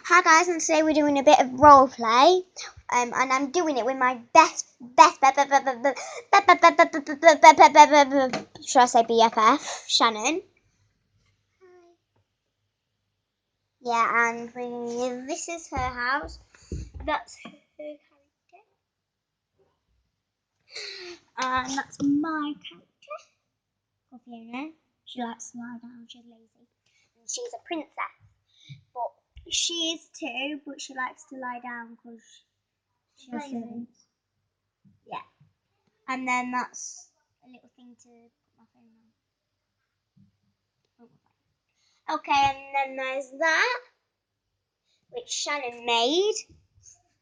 Hi guys, and today we're doing a bit of role play, and I'm doing it with my should I say BFF, Shannon. Yeah, and this is her house. That's her character, and that's my character. Fiona. She likes to lie down. She's lazy, and she's a princess. But she is too, but she likes to lie down because she's lazy. Yeah. And then that's a little thing to put my phone on. Okay, and then there's that, which Shannon made.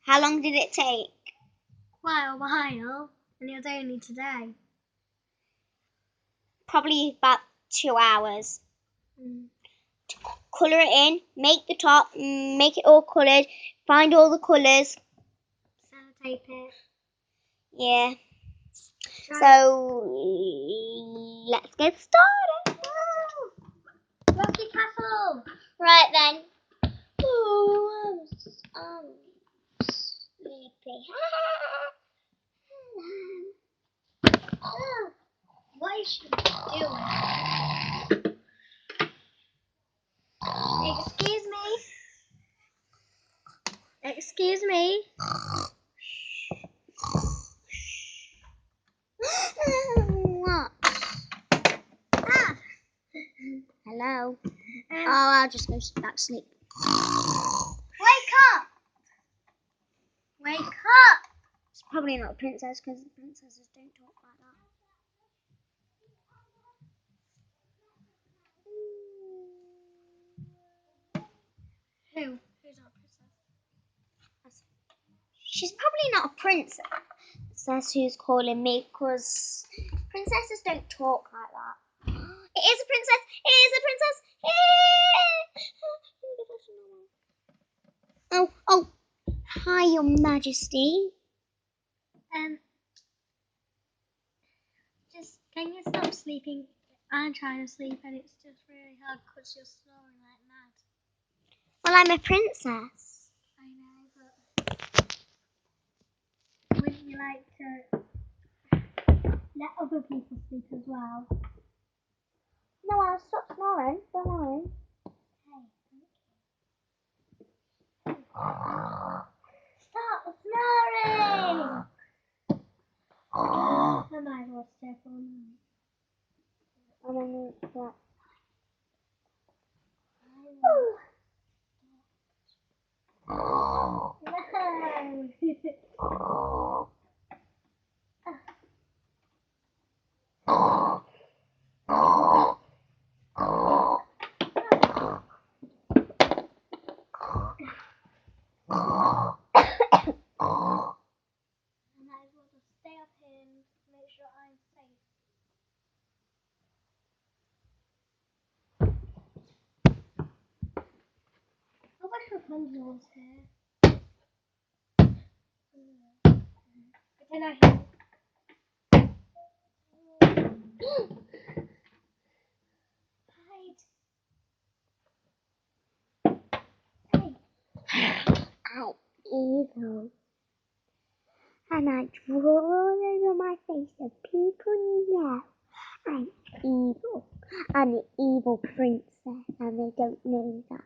How long did it take? Quite a while, and it was only today. Probably about 2 hours. To colour it in, make the top, make it all coloured, find all the colours. Sellotape it. Yeah. So let's get started. Rocky Castle. Right then. Oh, I'm sleepy. What is she doing? Excuse me. Excuse me. What? Ah. Hello. I'll just go back to sleep. Wake up! Wake up! It's probably not a princess because princesses don't talk like that. Who? Who's our princess? She's probably not a princess who's calling me because princesses don't talk like that. It is a princess! It is a princess! Oh, hi, Your Majesty. Just can you stop sleeping? I'm trying to sleep and it's just really hard because you're snoring like mad. Well, I'm a princess. I know, but wouldn't you like to let other people sleep as well? No, I'll stop snoring. Don't worry. Stop snoring! I might as well stay for a minute. I don't know that. I might as well just stay up here and make sure I'm safe. I wish Rapunzel was here. But then I hear I'm evil. And I draw over my face so people know I'm evil. I'm an evil princess and they don't know that.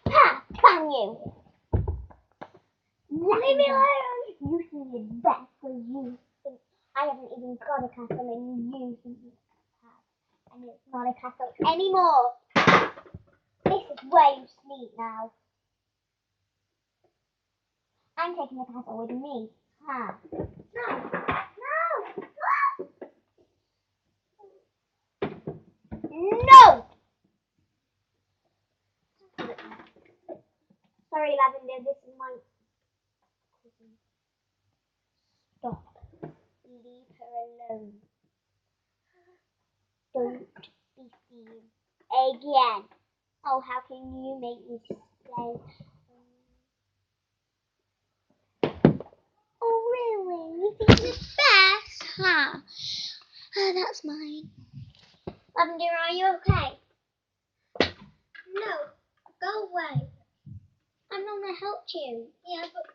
Ha! Bang you! Leave me alone! You think you're best because you think I haven't even got a castle and you think you have. And it's not a castle anymore. This is where you sleep now. I'm taking the castle with me. Huh? No! No! No! Sorry, Lavender, this is my cousin. Stop. Leave her alone. Don't be seen again. Oh, how can you make me stay? Oh, really? You think you're best? Huh? Oh, that's mine. Lavender, are you okay? No, go away. I'm not gonna help you. Yeah, but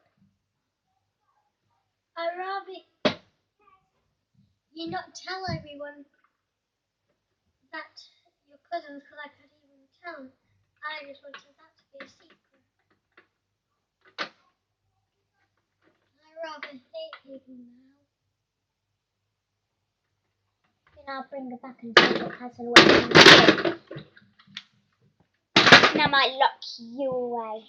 I'd rather you not tell everyone that your cousins, because I can't even tell them. I just wanted that to be a secret. I rather hate people now. Then I'll bring her back and take your cousin away from you. And I might lock you away.